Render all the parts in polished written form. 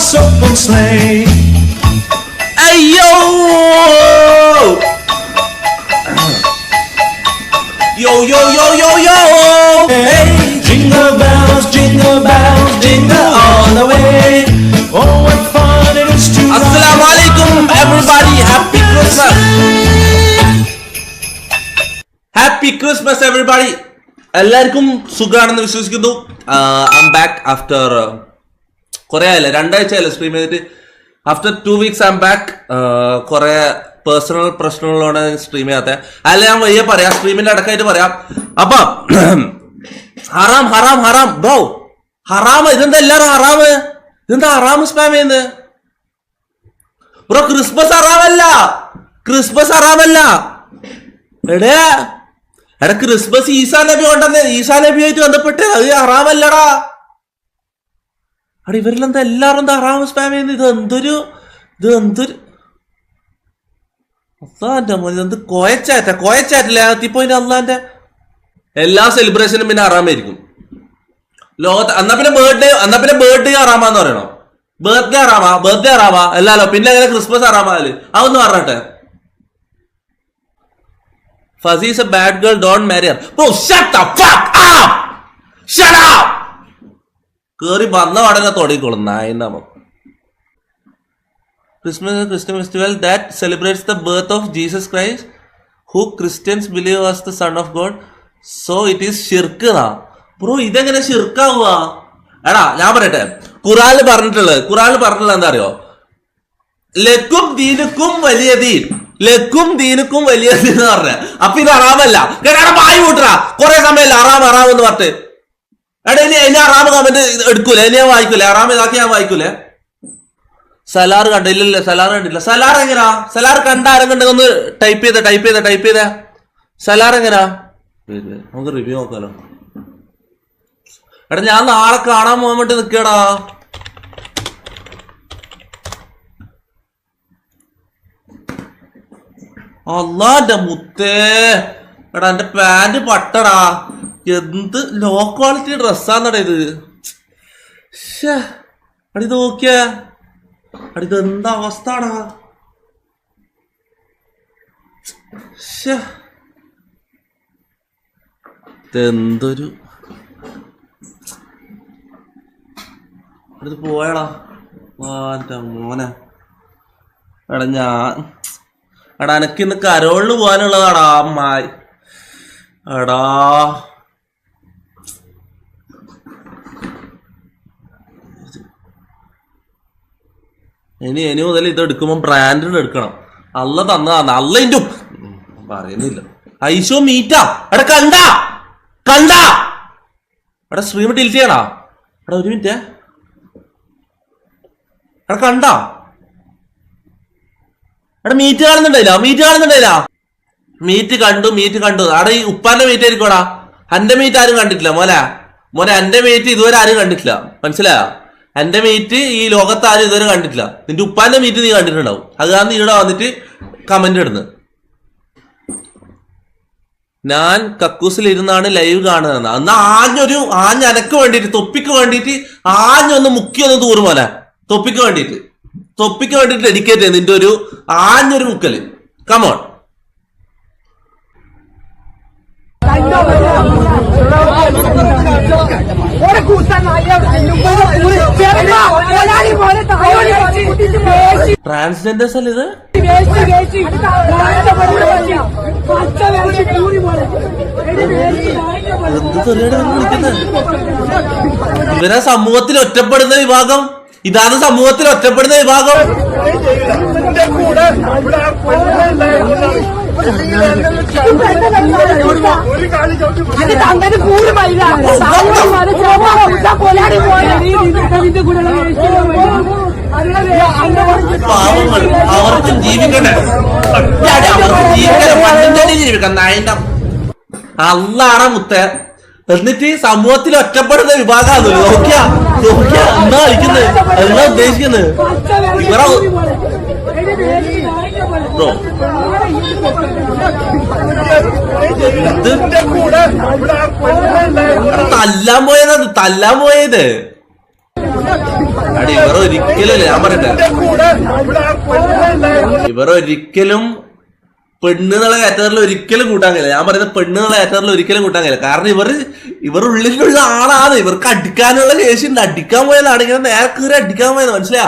God's open sleigh. Hey yo! Yo yo yo yo yo! Hey, jingle bells, jingle all the way. Oh, what fun it is to ride. Assalamu alaikum everybody. Happy Christmas. Happy Christmas everybody. എല്ലാവർക്കും സുഖാണെന്ന് വിശ്വസിക്കുന്നു. I am back after കുറെ ആയില്ലേ, 2 ആഴ്ചയല്ലേ stream ചെയ്തിട്ട്. After 2 weeks I am back. കുറെ personal പ്രശ്നങ്ങളോടെ stream ചെയ്യാത്ത അല്ല, ഞാൻ വയ്യ പറയാം, സ്ട്രീമിന്റെ അടക്കമായിട്ട് പറയാം. അപ്പൊ ഹറാം ഹറാം ഹറാം ബ്രോ, ഹറാം. ഇതെന്താ എല്ലാരും ഹറാമ്? ഇതെന്താ ഹറാം സ്പാം ചെയ്യുന്നത് ബ്രോ? ക്രിസ്മസ് ഹറാമല്ല, ക്രിസ്മസ് ഹറാമല്ല. എടാ ക്രിസ്മസ് ഈസാ നബി കൊണ്ടുവന്നേ, ഈസാ നബിയായിട്ട് ബന്ധപ്പെട്ട് അത് ഹറാമല്ലടാ. അവിടെ ഇവരിലെന്താ എല്ലാവരും എന്താ ഹറാം സ്പാം ചെയ്യുന്നത്? ഇതെന്തൊരു അള്ളാന്റെ മോനെ, ഇതെന്ത് കോയച്ചാറ്റില്ല എത്തിപ്പോയിന്റെ അള്ളാന്റെ. എല്ലാ സെലിബ്രേഷനും പിന്നെ ഹറാമായിരിക്കും ലോകത്ത്. എന്നാ പിന്നെ ബർത്ത്ഡേ ഹറാമാന്ന് പറയണോ? ബർത്ത്ഡേ ഹറാമാ അല്ലല്ലോ, പിന്നെ എങ്ങനെ ക്രിസ്മസ് ഹറാമാല്? അതൊന്ന് പറഞ്ഞട്ടെ. Fuzzy is a bad girl, don't marry her. Bro, shut the fuck up! Shut up! കേറി വന്ന പാടനെ തുടങ്ങിക്കോളും നായന. Christmas is a Christian festival that celebrates the birth of Jesus Christ, who Christians believe was the son of God. So it is shirk. Bro ഇതെങ്ങനെ ഷിർക്കാവുക? എടാ ഞാൻ പറയട്ടെ, ഖുറാനിൽ പറഞ്ഞിട്ടുള്ളത് എന്താ അറിയോ? ലക്കും ദീനുക്കും വലിയ ദീൻ, ലക്കും ദീനുക്കും വലിയ ദീൻ എന്ന് പറഞ്ഞ. അപ്പൊ ഇത് ഹറാമല്ല. വായി കൂട്ടറാ കുറെ സമയമല്ല ഹറാം എന്ന് പറഞ്ഞിട്ട്. എടാ ഇനി ഹറാം കമന്റ് എടുക്കൂല, ഇനി ഞാൻ വായിക്കൂല. ഹറാം ഇതാക്കി ഞാൻ വായിക്കൂലേ. സലാർ കണ്ടില്ലല്ലേ? സലാർ കണ്ടില്ല. സലാർ എങ്ങനാ? സലാർ കണ്ട ആരെങ്കിലും ഒന്ന് ടൈപ്പ് ചെയ്ത സലാർ എങ്ങനാ? നമുക്ക് റിവ്യൂ നോക്കാലോ. എടാ ഞാൻ നാളെ കാണാൻ പോകാൻ വേണ്ടി നിൽക്കടാ. അള്ളാന്റെ മുത്തേ, എടാ എന്റെ പാന്റ് പട്ടടാ. എന്ത് ലോ ക്വാളിറ്റി ഡ്രസ്സാന്നടാ ഇത്. അടിത് നോക്കിയ അടിത് എന്താ അവസ്ഥടാ. ഇതെന്തൊരു അടുത്ത് പോയടാ മോനെ. എടാ എനക്കിന്ന് കരോളിന് പോകാനുള്ളതാടാ അമ്മായി. എടാ ഇനി മുതൽ ഇത് എടുക്കുമ്പോ ബ്രാൻഡിന് എടുക്കണം. അല്ല തന്നതാണ്, അല്ല ഇന്റെ പറയുന്നില്ല. ഐശോ മീറ്റാ. എടാ കണ്ടാ എടാ സ്ട്രീം ഡിലീറ്റ് ചെയ്യണാ. എടാ ഒരു മിനിറ്റ്. എടാ കണ്ടാ? എടാ മീറ്റ് കാണുന്നുണ്ടായില്ല. മീറ്റ് കണ്ടു. അവിടെ ഈ ഉപ്പാന്റെ മീറ്റ് ആയിരിക്കോടാ. എന്റെ മീറ്റ് ആരും കണ്ടിട്ടില്ല മോനെ എന്റെ മീറ്റ് ഇതുവരെ ആരും കണ്ടിട്ടില്ല. മനസ്സിലായോ? എന്റെ മീറ്റ് ഈ ലോകത്ത് ആരും ഇതുവരെ കണ്ടിട്ടില്ല. നിന്റെ ഉപ്പാന്റെ മീറ്റ് നീ കണ്ടിട്ടുണ്ടാവും. അത് കാരണം ഇവിടെ വന്നിട്ട് കമന്റ് ഇടുന്നത്. ഞാൻ കക്കൂസിലിരുന്നാണ് ലൈവ് കാണുന്നത്. അന്ന് ആഞ്ഞനക്ക് വേണ്ടിട്ട്, തൊപ്പിക്ക് വേണ്ടിട്ട് ആഞ്ഞൊന്ന് മുക്കിയൊന്ന് തൂറും മോനെ. തൊപ്പിക്ക് വേണ്ടിട്ട് ഡെഡിക്കേറ്റ് ചെയ്ത് നിന്റെ ഒരു ആഞ്ഞൊരു മുക്കല്. കമോൺ. ട്രാൻസ്ജെൻഡേഴ്സ് അല്ലേ ഇത്? ഇവരാ സമൂഹത്തിൽ ഒറ്റപ്പെടുന്ന വിഭാഗം. ഇതാണ് സമൂഹത്തിൽ ഒറ്റപ്പെടുന്ന വിഭാഗം. പാവങ്ങൾ, അവർക്കും ജീവിക്കണ്ടേ? ജീവിക്കണം. അള്ളാണ് മുത്തേ. എന്നിട്ട് സമൂഹത്തിൽ ഒറ്റപ്പെടുന്ന വിഭാഗമാണ്. നോക്കിയാ എന്താ കളിക്കുന്നത്, എന്താ ഉദ്ദേശിക്കുന്നത്? തല്ലാൻ പോയത് അടി ഇവരൊരിക്കലും ഞാൻ പറയട്ടെ, ഇവരൊരിക്കലും പെണ്ണുന്നുള്ള കാറ്റഗറിയിൽ ഒരിക്കലും കൂട്ടാൻ കഴിയില്ല. ഞാൻ പറയുന്നത് പെണ്ണുന്നുള്ള കാറ്റഗറിയിൽ ഒരിക്കലും കൂട്ടാൻ കഴിയില്ല. കാരണം ഇവർ ഉള്ളിലുള്ള ആളാണ്. ഇവർക്ക് അടിക്കാനുള്ള ശേഷി ഉണ്ട്. അടിക്കാൻ പോയതാണ് ഇങ്ങനെ നേരെ കയറി അടിക്കാൻ പോയത്, മനസ്സിലാ?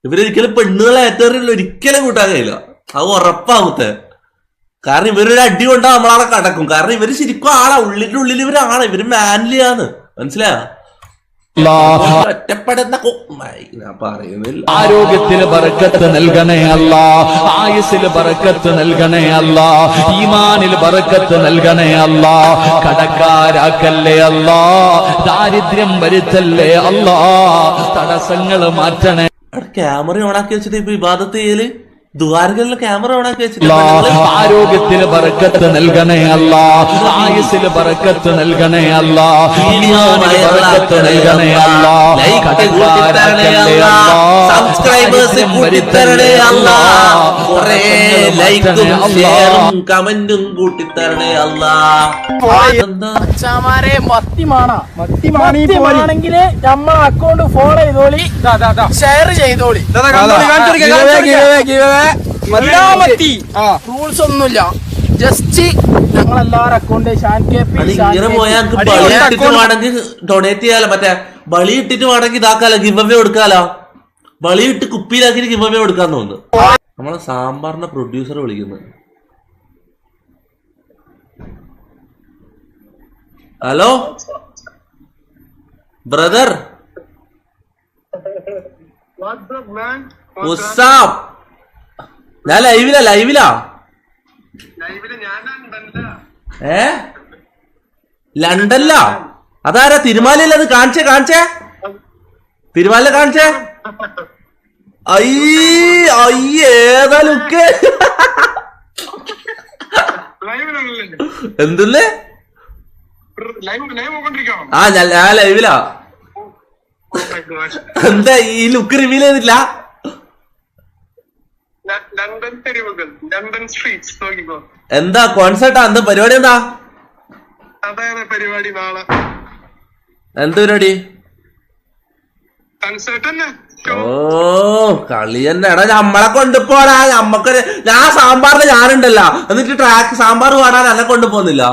ഇവരൊരിക്കലും പെണ്ണുന്നുള്ള കാറ്റഗറിയിൽ ഒരിക്കലും കൂട്ടാൻ കഴിയില്ല. അത് ഉറപ്പാമത്തെ. കാരണം ഇവരൊരു അടി കൊണ്ടാ നമ്മളാളെ കടക്കും. കാരണം ഇവര് ശരിക്കും ആളാ, ഉള്ളിൽ ഇവരാണ്. ഇവര് മാൻലിയാണ്, മനസ്സിലാ? ഒറ്റപ്പെടുന്ന ഞാൻ പറയുന്നില്ല. ആരോഗ്യത്തിന് ബറക്കത്ത് നൽകണേ അല്ലാ, ആയുസ്സിൽ ബറക്കത്ത് നൽകണേ അല്ലാ, ഈമാനിൽ ബറക്കത്ത് നൽകണേ അല്ലാ, കടക്കാരാക്കല്ലേ അല്ലാ, ദാരിദ്ര്യം വരുത്തല്ലേ അല്ലാ, തടസ്സങ്ങൾ മാറ്റണേ. ക്യാമറ ഓണാക്കി വെച്ചിട്ട് ഇപ്പൊ ഇബാദത്ത് ചെയ്യല്, ദ്വാരകളിലെ ക്യാമറ ഓണാക്കി വെച്ചിട്ട്. ആരോഗ്യത്തിന് ബറക്കത്ത് നൽകണേ അല്ലാ, ആയുസ്സിൽ ബറക്കത്ത് നൽകണേ അല്ലാ, ഈമാനിൽ ബറക്കത്ത് നൽകണേ അല്ലാ, കടക്കാരാക്കല്ലേ അല്ലാ, സബ്സ്ക്രൈബേഴ്സ് കൂട്ടിത്തരണേ അല്ലാ, കുറേ ലൈക്കും ഷെയറും കമന്റും കൂട്ടിത്തരണേ അല്ലാ. അച്ഛാമാരെ മത്തിമാണെങ്കിൽ നമ്മളെ അക്കൗണ്ട് ഫോളോ ചെയ്തോളി, ഷെയർ ചെയ്തോളി. റൂൾസ് ഒന്നുമില്ല, ജസ്റ്റ് ഞങ്ങളെല്ലാവരും അക്കൗണ്ട് ഇങ്ങനെ പോയാൽ ബളി ഇട്ടിട്ട് വേണമെങ്കിൽ ഡൊണേറ്റ് ചെയ്യാലോ, മറ്റേ ബളി ഇട്ടിട്ട് വേണമെങ്കിൽ ഇതാക്കാലോ, ഗിവ് അവേ കൊടുക്കാലോ. ബളി ഇട്ട് കുപ്പിയിലാക്കിട്ട് ഗിവ് അവേ കൊടുക്കാന്ന് തോന്നുന്നു. നമ്മളെ സാമ്പാറിന്റെ പ്രൊഡ്യൂസർ വിളിക്കുന്നത്. ഹലോ ബ്രദർ, ഞാൻ ലൈവിലാ. ലണ്ടനിലാ? അതാരാ? തിരുമാലയല്ലേ അത്? കാണിച്ചേ തിരുമാല കാണിച്ചേ. ഏതാ ലുക്ക്? എന്തല്ലേ? ആ ഞാൻ ലൈവിലാ. എന്താ ഈ ലുക്ക് റിവീൽ ചെയ്തില്ല? എന്താ കോൺസേർട്ടാ? എന്താ പരിപാടി? എന്താ പരിപാടി? നാളെ എന്ത് പരിപാടി? ഓ കളി തന്നെ. എടാ നമ്മളെ കൊണ്ടുപോടാ. നമ്മക്കൊരു ഞാൻ സാമ്പാറിന് ഞാനുണ്ടല്ലോ, എന്നിട്ട് ട്രാക്ക് സാമ്പാർ പാടാൻ എന്നെ കൊണ്ടുപോകുന്നില്ല.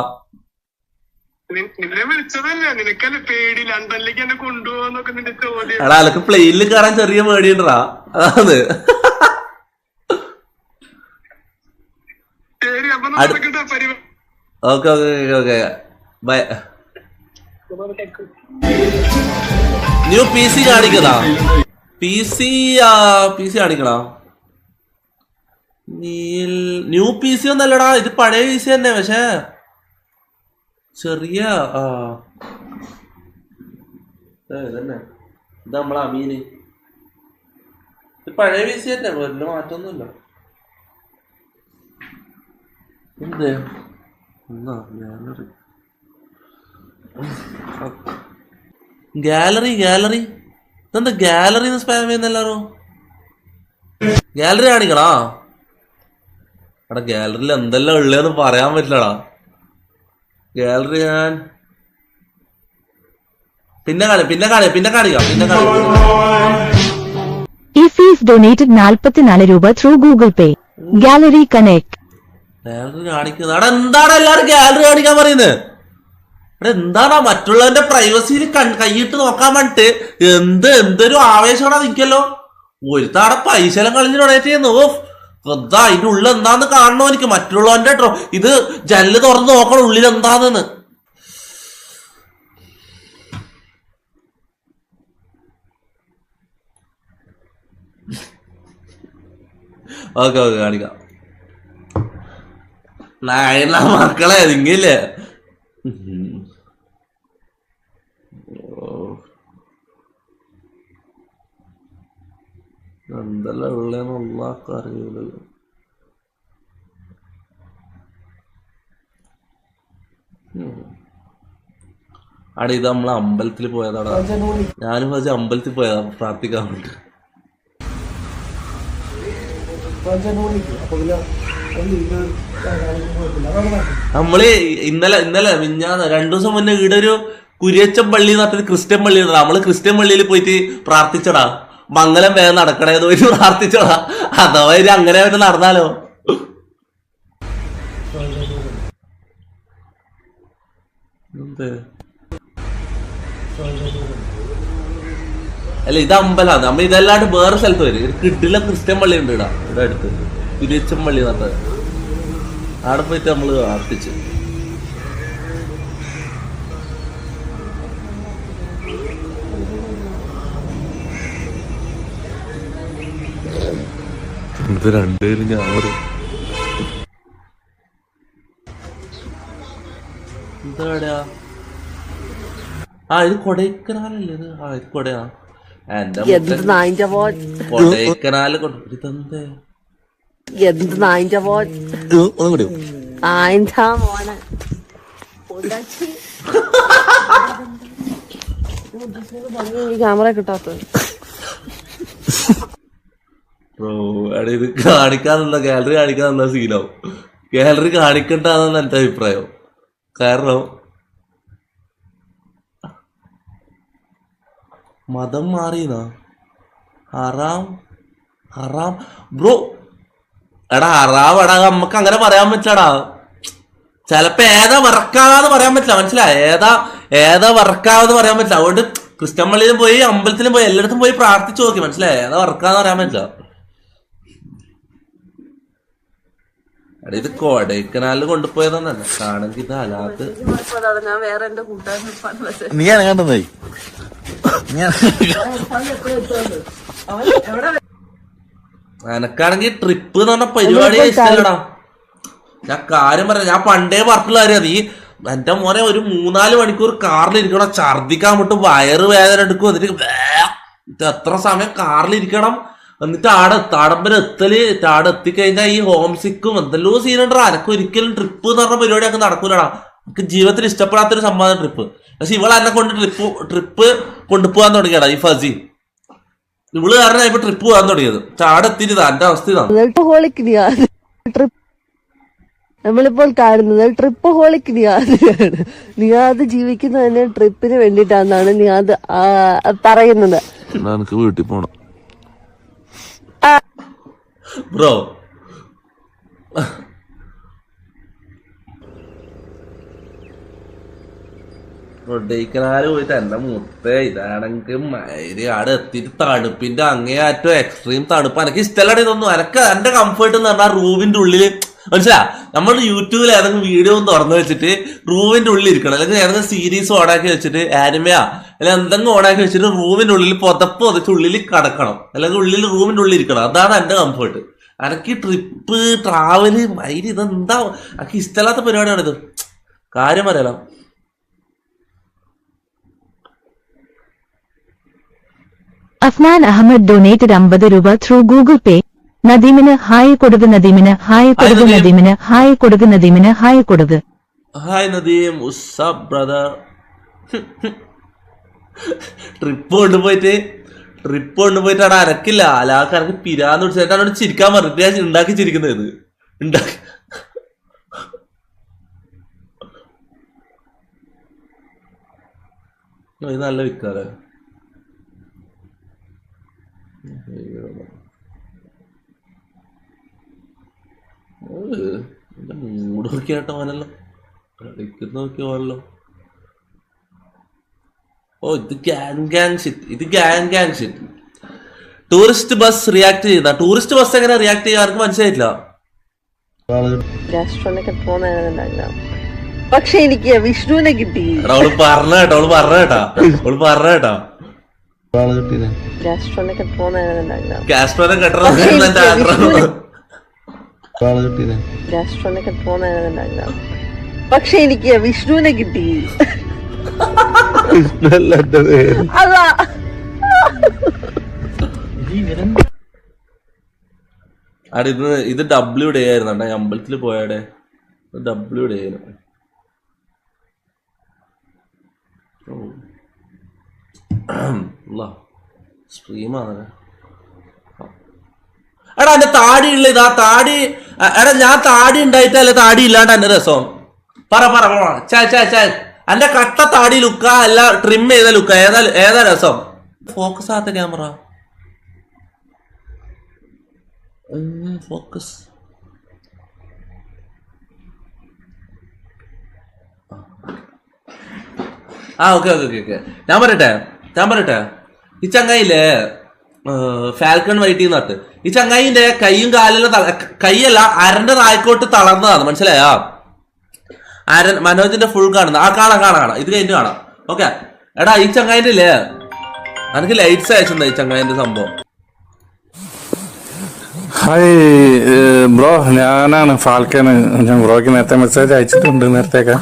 നിന്നെ വിളിച്ചതല്ലേ, നിനക്കല്ലേ പേടി ലണ്ടനിലേക്ക് എന്നെ കൊണ്ടുപോകാന്നൊക്കെ നിന്റെ ചോദ്യം. എടാ അതൊക്കെ പ്ലെയിനിൽ കയറാൻ ചെറിയ പേടിയുണ്ടാ, അതാണ്. ശരി, അപ്പൊ നടക്കട്ടെ പരിപാടി. Okay bye. New P C കാണിക്കണ? പി സി കാണിക്കണോ? ന്യൂ പി സി ഒന്നല്ലടാ, ഇത് പഴയ പി സി തന്നെ. പക്ഷേ ചെറിയ ഇതന്നെ. ഇത് നമ്മളെ അമീന്. ഇത് പഴയ പി സി തന്നെ, വലിയ മാറ്റമൊന്നുമില്ല. എന്ത് ഗാലറി ഇതെന്താ ഗാലറി സ്പാം ചെയ്യുന്നല്ലാരോ? ഗാലറി കാണിക്കണാ? എടാ ഗാലറിയിൽ എന്തെല്ലാം ഉള്ളതെന്ന് പറയാൻ പറ്റില്ലടാ. ഗാലറി ഞാൻ പിന്നെ കാണിക്കാം. Ifis donated 44 രൂപ through Google Pay. Gallery Connect. Gallery കാണിക്കുന്നത്. അവിടെ എന്താണ് എല്ലാരും ഗാലറി കാണിക്കാൻ പറയുന്നത്? ഇവിടെ എന്താണോ മറ്റുള്ളവന്റെ പ്രൈവസിയിൽ കൈയിട്ട് നോക്കാൻ വേണ്ടിട്ട് എന്തൊരു ആവേശമാണ് നിൽക്കല്ലോ. ഒരു താടെ പൈസ എല്ലാം കളിച്ച് ഡൊണേറ്റ് ചെയ്യുന്നു. എന്താ അതിന്റെ ഉള്ളിൽ എന്താന്ന് കാണണോ എനിക്ക്? മറ്റുള്ളവന്റെ ഇത് ജനല് തുറന്ന് നോക്കണം ഉള്ളിൽ എന്താന്ന്. ഓക്കെ കാണിക്കാം. നായന മക്കളെ നിങ്ങില്ലേ? എന്തെല്ലാം ഉള്ളതെന്നുള്ള അറിയില്ലല്ലോ. അവിടെ ഇത് നമ്മളെ അമ്പലത്തിൽ പോയതാടാ. ഞാനും വെച്ചാൽ അമ്പലത്തിൽ പോയതാ പ്രാർത്ഥിക്കാൻ വേണ്ടി. നമ്മള് ഇന്നലെ മിഞ്ഞാന്ന് 2 ദിവസം മുന്നേ ഇവിടെ ഒരു കുരിയച്ചൻ പള്ളി എന്ന് പറഞ്ഞിട്ട് ക്രിസ്ത്യൻ പള്ളി ഉണ്ടോ, നമ്മള് ക്രിസ്ത്യൻ പള്ളിയിൽ പോയിട്ട് പ്രാർത്ഥിച്ചടാ, മംഗലം വേഗം നടക്കണേന്ന് പോയിട്ട് പ്രാർത്ഥിച്ചടാ. അഥവാ ഇത് അങ്ങനെ അവര് നടന്നാലോ. അല്ല ഇത് അമ്പലാണ്, നമ്മ ഇതല്ലാണ്ട് വേറെ സ്ഥലത്ത് വരും. ഒരു കിട്ടില്ല ക്രിസ്ത്യൻ പള്ളി ഉണ്ട് ഇവിടെ അടുത്ത്, കുരിയച്ചൻ പള്ളി എന്നിട്ട് അവിടെ പോയിട്ട് നമ്മള് പ്രാർത്ഥിച്ചു. ഇത് രണ്ടുപേരും ഞാൻ എന്താടാ, ഇത് കൊടൈക്കനാലല്ലേ ഇത്? ഇത് കൊടയാ എന്റെ കൊടൈക്കനാല് ഇതെന്തേ എന്ത് നായിന്റെ മോൻ ഒന്നും കൂടി ആയിന്റെ മോനെ ക്യാമറ കിട്ടാത്തത് ബ്രോ. എടാ ഇത് കാണിക്കാന്നുള്ള ഗാലറി കാണിക്കാന്നുള്ള സീനാവും. ഗാലറി കാണിക്കണ്ടെന്നാണ് എന്റെ അഭിപ്രായം. കാരണം മതം മാറിയെന്നാ ഹറാം ഹറാം ബ്രോ. എടാ ഹറാം എടാ നമ്മക്ക് അങ്ങനെ പറയാൻ പറ്റില്ലടാ. ചിലപ്പോ ഏതാ വർക്കാന്ന് പറയാൻ പറ്റില്ല, മനസ്സിലായ? ഏതാ വർക്കാന്ന് പറയാൻ പറ്റില്ല. അതുകൊണ്ട് ക്രിസ്ത്യൻ പള്ളിയിലും പോയി അമ്പലത്തിലും പോയി എല്ലായിടത്തും പോയി പ്രാർത്ഥിച്ചു നോക്കി, മനസ്സിലായ? ഏതാ വർക്കാന്ന് പറയാൻ പറ്റില്ല. എടാ ഇത് കൊടൈക്കനാലിൽ കൊണ്ടുപോയതെന്നല്ല കാണെങ്കിൽ ഇത് അലാത്ത്. ഞാൻ വേറെ എന്റെ കൂട്ടുകാരൻ നീ കണ്ടെന്നായി എനക്കാണെങ്കിൽ ട്രിപ്പ് എന്ന് പറഞ്ഞ പരിപാടി ഇഷ്ടമല്ലടാ. ഞാൻ കാര്യം പറയാം, ഞാൻ പണ്ടേ പറഞ്ഞുള്ള കാര്യം. നീ എന്റെ മോനെ ഒരു 3-4 മണിക്കൂർ കാറിലിരിക്കണം, ഛർദിക്കാൻ വിട്ട് വയറ് വേദന എടുക്കും. എന്നിട്ട് എത്ര സമയം കാറിലിരിക്കണം, എന്നിട്ട് ആടമ്പരം എത്തല്, ആടെ എത്തിക്കഴിഞ്ഞാൽ ഈ ഹോം സിക്കും എന്തെല്ലോ സീനുണ്ടാ. എനക്ക് ഒരിക്കലും ട്രിപ്പ് എന്ന് പറഞ്ഞ പരിപാടിയൊക്കെ നടക്കൂലടാ. എനിക്ക് ജീവിതത്തിൽ ഇഷ്ടപ്പെടാത്തൊരു സംഭവം ട്രിപ്പ്. പക്ഷെ ഇവളെന്നെ കൊണ്ട് ട്രിപ്പ് കൊണ്ടുപോകാൻ തുടങ്ങിയടാ ഈ ഫസി. ഇവള് കാരണം ഇപ്പൊ ട്രിപ്പ് പോകാൻ തുടങ്ങിയത്. ആടെ എത്തിയിട്ട് എന്റെ അവസ്ഥ ഇതാണ്. നമ്മളിപ്പോൾ കാണുന്നത് ട്രിപ്പ് ഹോളിക് നിയാദാണ്. നിയാദ് ജീവിക്കുന്നത് തന്നെ ട്രിപ്പിന് വേണ്ടിയിട്ടാണെന്നാണ് നിയാദ് പറയുന്നത്. എനിക്ക് വീട്ടിൽ പോണം ബ്രോ. കൊടൈക്കനാല് പോയിട്ട് എന്റെ മുത്തേ ഇതാണെങ്കിൽ മൈരി ആടെ എത്തിയിട്ട് തണുപ്പിന്റെ അങ്ങേയറ്റം എക്സ്ട്രീം തണുപ്പ്. എനിക്ക് ഇഷ്ടമല്ല ഇതൊന്നും. എനക്ക് എന്റെ കംഫർട്ട് എന്ന് പറഞ്ഞാൽ റൂമിന്റെ ഉള്ളില്, മനസ്സിലാ? നമ്മൾ യൂട്യൂബിൽ ഏതെങ്കിലും വീഡിയോ ഒന്ന് തുറന്നു വെച്ചിട്ട് റൂമിന്റെ ഉള്ളിൽ ഇരിക്കണം, അല്ലെങ്കിൽ ഏതെങ്കിലും സീരീസ് ഓണാക്കി വെച്ചിട്ട് ആനിമയാ അല്ലെങ്കിൽ എന്തെങ്കിലും ഓണാക്കി വെച്ചിട്ട് റൂമിന്റെ ഉള്ളിൽ പുതപ്പ് പൊതിച്ച് ഉള്ളിൽ കിടക്കണം, അല്ലെങ്കിൽ ഉള്ളിൽ റൂമിന്റെ ഉള്ളിൽ ഇരിക്കണം. അതാണ് എന്റെ കംഫർട്ട്. എനിക്ക് ട്രിപ്പ് ട്രാവല് മൈരി ഇതെന്താ എനിക്ക് ഇഷ്ടമല്ലാത്ത പരിപാടിയാണിത്. കാര്യം പറയാലോ. Afnan Ahmed donated 50 rupa through Google Pay. നദീമിന് ഹായ് കൊടുക്ക്, നദീമിന് ഹായ് കൊടുക്ക്, നദീമിന് ഹായ് കൊടുക്ക്, നദീമിന് ഹായ് കൊടുക്ക്. ഹായ് നദീം, ഉസ്സാബ് ബ്രദർ. ട്രിപ്പ് കൊണ്ടുപോയിട്ട് അവിടെ അരക്കില്ല. അലാൾക്ക് അനക്ക് പിരാന്ന് പിടിച്ചിട്ട് അവിടെ ചിരിക്കാൻ പറഞ്ഞിട്ട് ഞാൻ ഉണ്ടാക്കി ചിരിക്കുന്നത്. ഉണ്ടാക്കി ഇത് നല്ല വിൽക്കാറ്. എന്റെ മൂഡ് നോക്കിയാട്ടോ അവനല്ലോ, കളിക്കുന്ന നോക്കിയാണല്ലോ. ഓ ഇത് gang shit. Tourist bus react ചെയ്ത ടൂറിസ്റ്റ് ബസ് എങ്ങനെ റിയാക്ട് ചെയ്യാൻ ആർക്കും മനസ്സിലായിട്ടില്ല. പക്ഷെ എനിക്ക് വിഷ്ണുവിനെ കിട്ടി. അവള് പറഞ്ഞേട്ടാ കാസ്ട്രോനെ കെട്ടണമെന്ന് ആഗ്രഹം. പക്ഷെ എനിക്ക് വിഷ്ണുവിനെ കിട്ടി. അവിടെ ഇത് ഡബ്ല്യു ഡേ ആയിരുന്നു. അമ്പലത്തിൽ പോയാടെ ഡബ്ല്യു ഡേ ആയിരുന്നു. സ്ട്രീമാണ്. എടാ എന്റെ താടി ഉള്ള ഇതാ താടി. എടാ ഞാൻ താടി ഉണ്ടായിട്ടല്ലേ താടി ഇല്ലാണ്ട് എന്റെ രസം. പറ ചായ എന്റെ കട്ട താടി ലുക്ക അല്ല ട്രിം ചെയ്ത ലുക്ക? ഏതാ രസം? ഫോക്കസ് ആത്ത ക്യാമറ, ഫോക്കസ്. ഓക്കെ. ഞാൻ പറയട്ടെ ഈ ചങ്ങായില്ലേ ഫാൽക്കൺ വൈറ്റി നട്ട്, ഈ ചങ്ങായിന്റെ കൈയും കാലിലും കൈയല്ല അരന്റെ നായ്ക്കോട്ട് തളർന്നതാണ്, മനസ്സിലായോ? മനോജിന്റെ ഫുൾ കാണുന്ന കാണാം ഇത് കഴിഞ്ഞ് കാണാം. ഓക്കെ എടാ, ഈ ചങ്ങായിന്റെ ഇല്ലേ എനിക്ക് ലൈറ്റ്സ് അയച്ചെന്താ ഈ ചങ്ങായിന്റെ സംഭവം? ഹായ് ബ്രോ, ഞാനാണ് ഫാൽക്കൻ. ഞാൻ ബ്രോയ്ക്ക് നേരത്തെ മെസ്സേജ് അയച്ചിട്ടുണ്ട്. നേരത്തേക്ക്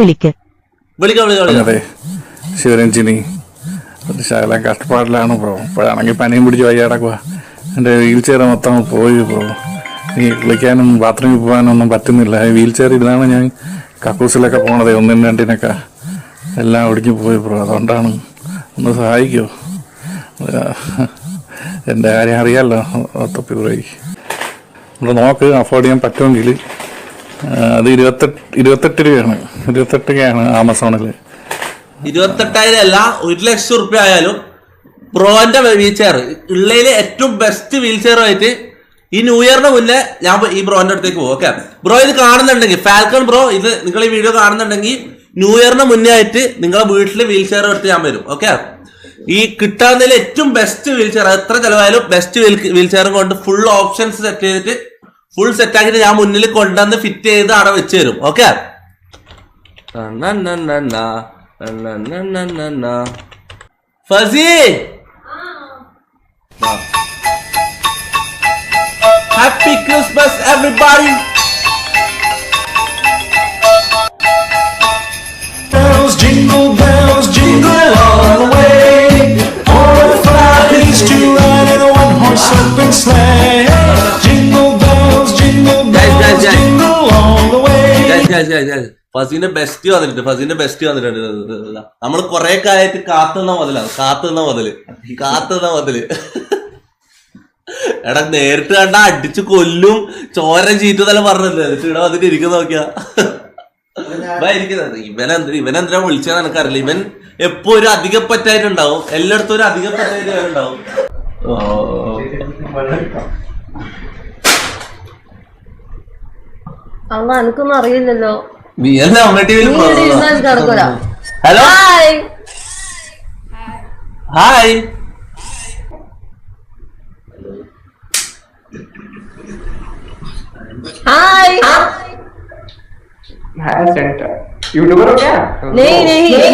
വിളിക്കാം. ശിവരഞ്ജിനി ശകലം കഷ്ടപ്പാടിലാണ് ബ്രോ. ഇപ്പോഴാണെങ്കിൽ പനിയും പിടിച്ച് വയ്യാടക്കുക. എൻ്റെ വീൽ ചെയർ മൊത്തം പോയി ബ്രോ. ഈ വിളിക്കാനും ബാത്റൂമിൽ പോകാനൊന്നും പറ്റുന്നില്ല. ഈ വീൽ ചെയർ ഇരുന്നാണ് ഞാൻ കക്കൂസിലൊക്കെ പോണത്. 1 2 എല്ലാം ഒടിഞ്ഞു പോയി ബ്രോ. അതുകൊണ്ടാണ്, ഒന്ന് സഹായിക്കുമോ? എൻ്റെ കാര്യം അറിയാമല്ലോ തൊപ്പി ബ്രോയ്ക്ക്. നമ്മൾ നോക്ക്, അഫോർഡ് ചെയ്യാൻ പറ്റുമെങ്കിൽ. അത് 28 രൂപയാണ്. 28 രൂപയാണ് ആമസോണിൽ. 28,000 അല്ല, 1,00,000 റുപ്യ ആയാലും ബ്രോന്റെ വീൽ ചെയർ ഉള്ളതിലെ ഏറ്റവും ബെസ്റ്റ് വീൽ ചെയറുമായിട്ട് ഈ ന്യൂ ഇയറിന് മുന്നേ ഞാൻ ഈ ബ്രോന്റെ അടുത്തേക്ക് പോകും. ഓക്കെ ബ്രോ, ഇത് കാണുന്നുണ്ടെങ്കിൽ ഫാൽക്കൺ ബ്രോ, ഇത് നിങ്ങൾ ഈ വീഡിയോ കാണുന്നുണ്ടെങ്കിൽ ന്യൂ ഇയറിന് മുന്നേ ആയിട്ട് നിങ്ങളെ വീട്ടിൽ വീൽ ചെയർ എടുത്ത് ഞാൻ വരും. ഓക്കെ, ഈ കിട്ടാവുന്നതിൽ ഏറ്റവും ബെസ്റ്റ് വീൽ ചെയർ, എത്ര ചെലവായാലും ബെസ്റ്റ് വീൽ ചെയറും കൊണ്ട് ഫുൾ ഓപ്ഷൻസ് സെറ്റ് ചെയ്തിട്ട് ഫുൾ സെറ്റ് ആക്കിയിട്ട് ഞാൻ മുന്നിൽ കൊണ്ടുവന്ന് ഫിറ്റ് ചെയ്ത് അവിടെ വെച്ച് തരും. Okay, fuzzy happy Christmas everybody. Jingle bells, jingle all the way. Oh, what fun it is to ride in a one-horse open sleigh. Jingle bells, jingle all the way. ഫസീന്റെ best വന്നിട്ടുണ്ട്. നമ്മൾ കൊറേ കാലമായിട്ട് കാത്തുന്ന മുതല്. എടാ, നേരിട്ട് കണ്ട അടിച്ചു കൊല്ലും, ചോര ചീറ്റുന്നെല്ലാം പറഞ്ഞല്ലേ. ഇവിടെ വന്നിട്ട് ഇരിക്കുന്ന നോക്കിയാ ഇവനെന്തിനാ വിളിച്ചതെന്ന് എനിക്കറിയില്ല. ഇവൻ എപ്പോ ഒരു അധികപ്പറ്റായിട്ടുണ്ടാവും, എല്ലായിടത്തും ഒരു അധികപ്പറ്റായിട്ട് ഉണ്ടാവും. എനിക്കൊന്നും അറിയില്ലല്ലോ. Hello, hi. यूट्यूबर हो क्या? नहीं, नो यूट्यूबर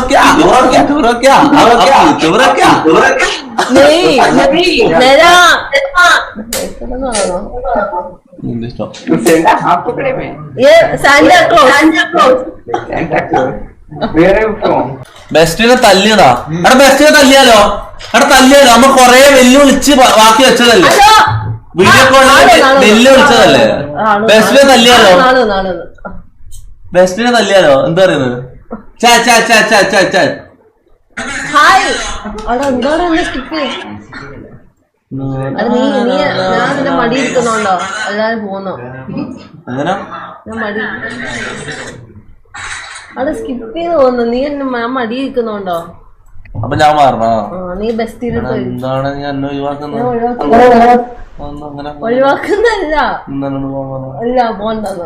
क्या नहीं, मेरा सेंटा हाफ पकड़े में ये सांता क्लॉज വേറെ ബെസ്റ്റിനെ തല്ലിയതാ. എടാ, ബെസ്റ്റിനെ തല്ലിയാലോ? നമ്മ കൊറേ വെല്ലുവിളിച്ച് ബാക്കി വെച്ചതല്ലേ, വീഡിയോ കോളിൽ വെല്ലുവിളിച്ചതല്ലേ. ബെസ്റ്റിനെ തല്ലിയാലോ? എന്താ പറയുന്നത്? ഹായ്, അവിടെ എന്താണ് എന്നെ സ്കിപ്പ്? നീ ഞാൻ നിന്റെ മടി ഇരിക്കുന്നുണ്ടോ? എല്ലാരും പോന്നോ? ഞാൻ മടി അവിടെ സ്കിപ്പ് ചെയ്ത് പോന്നു. നീ ഞാൻ മടി ഇരിക്കുന്നുണ്ടോ? അപ്പൊ ഞാൻ മാറണോ? നീ ബെസ്റ്റിയിലിട്ട് എന്താണ് ഞാൻ ഒഴിവാക്കുന്നല്ല. അല്ല, പോണ്ടെന്ന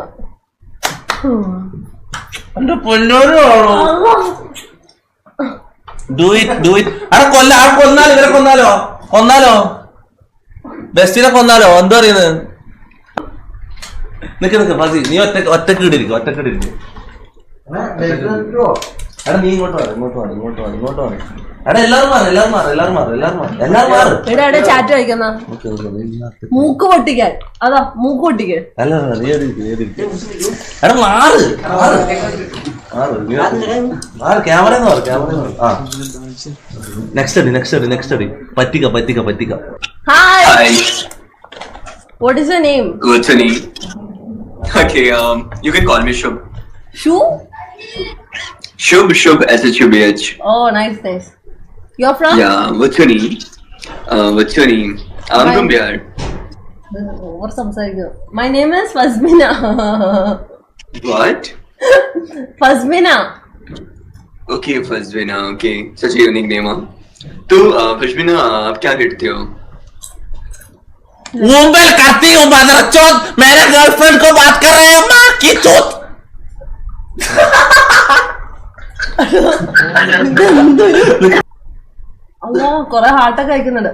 എന്റെ പൊന്നോരോ. Do it. കൊന്നാലോ, ഇവരെ കൊന്നാലോ, ബെസ്റ്റിനെ കൊന്നാലോ? എന്താ പറയുന്നത്? നിക്ക് ഫസി, നീ ഒറ്റക്ക് ഇടിരിക്കും. എടാ, നീ ഇങ്ങോട്ട് വാ. എടാ, എല്ലാരും മാറ്. ചാറ്റ് കഴിക്കുന്ന മൂക്ക് പൊട്ടിക്കാൻ. അതാ മൂക്ക് പൊട്ടിക്കാൻ. എടാ, മാറ്. ക്യാമറ. നെക്സ്റ്റ് അടി. പറ്റിക്ക. Hi, what is your name? Gurchani. Okay, you can call me Shubh. Shubh, SHUBH. Oh, nice. You're from? Yeah, what's your name? I'm from Bihar. Over സംസാരിക്കുന്നു. My name is Fazmina. What? Fazmina. Okay, Fazmina. Okay, such a unique name, huh? तो फजमीना आप क्या करते हो? मुंबई करती हूँ मदरचोद, मेरे girlfriend को बात कर रहे हैं माँ की चोट. അല്ലോ കൊറേ ഹാർട്ടൊക്കെ കഴിക്കുന്നുണ്ട്.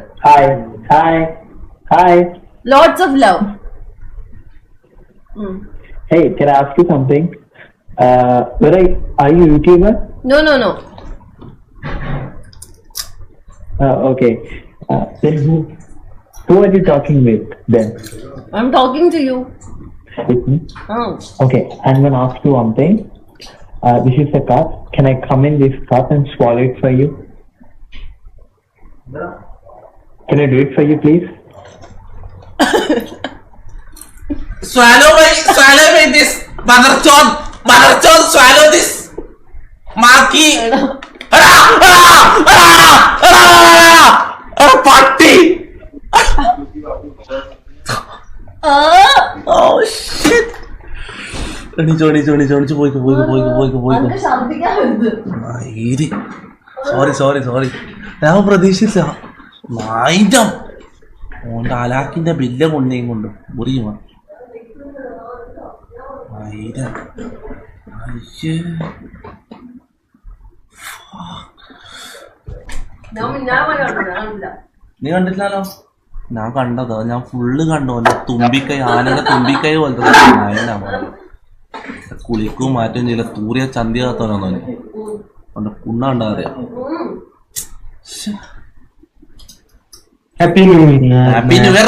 Hi. Lots of love. Hey, can I ask you something? Are you a YouTuber? No. Okay. Then who are you talking with then? I'm talking to you. With me? Oh. Okay, I'm gonna ask you one thing. This is a cup. Can I come in this cup and swallow it for you? Can I do it for you, please? Swallow me this motherchod, swallow this माँ की പട്ടി. Oh shit. എണീച്ചോ പോയിക്കോ. Sorry ഞാൻ പ്രതീക്ഷിച്ച നായിരം ഓന്റെ അലാക്കിന്റെ bill കൊണ്ടേയും കൊണ്ട് മുറിയുമോ നായിരം. നീ കണ്ടിട്ടില്ലല്ലോ? ഞാൻ കണ്ടതോ, ഞാൻ ഫുള്ള് കണ്ടോ. എന്റെ തുമ്പിക്കൈ, ആനയുടെ തുമ്പിക്കൈ പോലത്തെ നായനാണ്. കുളിക്കും മാറ്റം ചെയ്യില്ല, തൂറിയ ചന്തിയാത്തോനോ അവന്റെ പുണ്ണ കണ്ടാ അറിയാം. Happy New Year. Happy new year.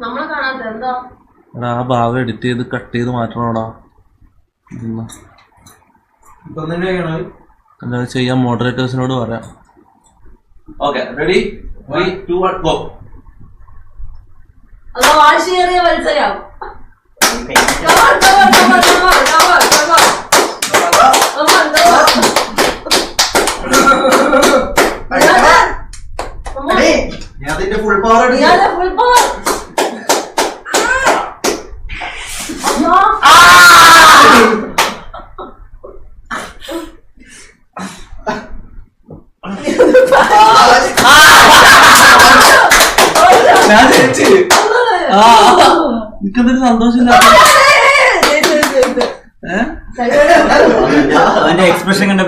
നമ്മളെ കാണാത്ത എന്താ? ആ ഭാഗം എഡിറ്റ് ചെയ്ത് കട്ട് ചെയ്ത് മാറ്റണോടാ. എന്താ ചെയ്യാൻ മോഡറേറ്റേഴ്സിനോട് പറയാം. Okay, ready 3, 2, 1 go. അത് വാശിയേറിയ മത്സരം. ഫുൾ പവർ നിൽക്കുന്നതിന് സന്തോഷമില്ല. എക്സ്പ്രഷൻ കണ്ട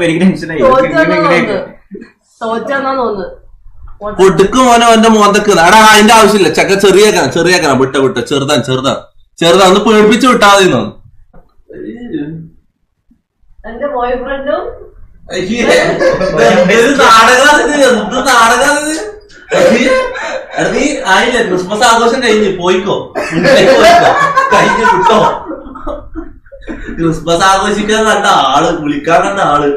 തോറ്റാന്നാ തോന്നുന്നു. കൊടുക്കും മോനെ അവന്റെ മോന്തക്ക്. എടാ അതിന്റെ ആവശ്യമില്ല, ചക്ക ചെറിയാക്കണം. വിട്ട ചെറുതാ ഒന്ന് പേടിപ്പിച്ച് വിട്ടാ മതി. എന്റെ ബോയ് ഫ്രണ്ടും ആയില്ല. ക്രിസ്മസ് ആഘോഷം കഴിഞ്ഞ് പോയിക്കോ വിട്ടോ. ക്രിസ്മസ് ആഘോഷിക്കാൻ കണ്ട ആള്, വിളിക്കാൻ കണ്ട ആള്.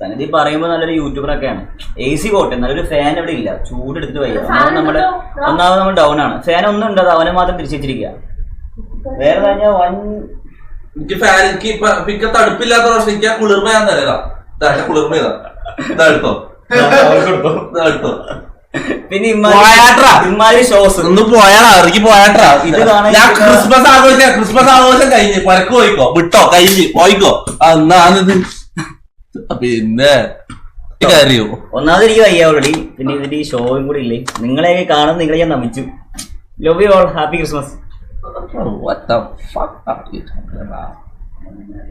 സംഗതി പറയുമ്പോ നല്ലൊരു യൂട്യൂബറൊക്കെയാണ്. AC പോട്ടെ, നല്ലൊരു ഫാൻ ഇവിടെ ഇല്ല, ചൂടെടുത്തിട്ട് വയ്യ. ഒന്നാമത് നമ്മൾ ഡൗൺ ആണ്. ഫാൻ ഒന്നും ഉണ്ട്, അത് അവനെ മാത്രം തിരിച്ചിരിക്കുക. വേറെ കഴിഞ്ഞാൽ എനിക്ക് ഫാൻ, എനിക്ക് തണുപ്പില്ലാത്ത പ്രശ്നം. എനിക്ക് ആ കുളിർമ ഞാൻ തരാം. കുളിർമ ഇതെടുത്തോ. പിന്നെ ഇമാതിരി ഷോസ് ഒന്ന് പോയാടാ, ഇറങ്ങി പോയാട്ടാ. ഞാൻ ക്രിസ്മസ് ആഘോഷം കഴിഞ്ഞ് പരക്ക് പോയിക്കോ, വിട്ടോ, കഴിഞ്ഞ് പോയിക്കോ. എന്നാണിത് പിന്നെ കാര്യോ. ഒന്നാമത് എനിക്ക് വയ്യ ഓൾറെഡി. പിന്നെ ഇതിന്റെ ഈ ഷോയും കൂടി ഇല്ലേ, നിങ്ങളെയൊക്കെ കാണുന്ന നിങ്ങളെ ഞാൻ നമിച്ചു. Love you all, happy Christmas. What the fuck are you talking about?